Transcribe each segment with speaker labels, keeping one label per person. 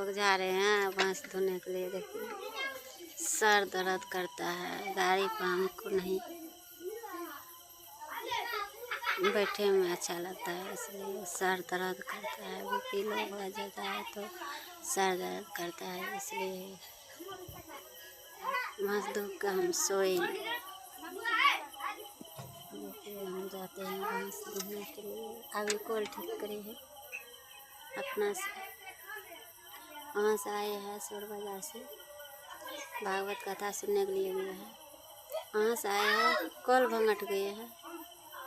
Speaker 1: लोग जा रहे हैं भैंस धोने के लिए। देखिए सर दर्द करता है, गाड़ी पर हमको नहीं बैठे में अच्छा लगता है, इसलिए सर दर्द करता है। बीपी लो हो जाता है तो सर दर्द करता है, इसलिए भैंस धो कर हम सोए नहीं। देखिए हम जाते हैं भैंस धोने के लिए। अभी कॉल ठीक करे है अपना से, वहाँ से आए हैं सोर बाजार से, भागवत कथा सुनने के लिए गए हैं। वहाँ से आए हैं, कॉल भंगट गए हैं,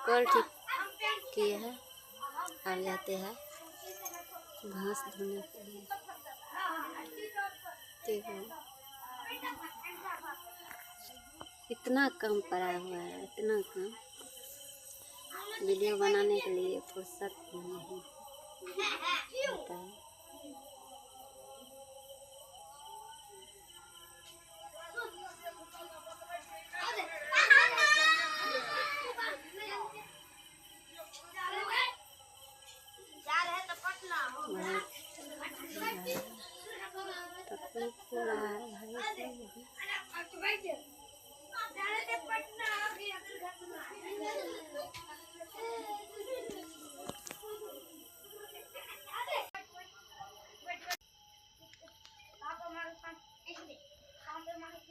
Speaker 1: कॉल ठीक किए हैं। अब जाते हैं भैंस धोने के लिए। देखो इतना कम पड़ा हुआ है, इतना कम, वीडियो बनाने के लिए फुर्सत नहीं होता है।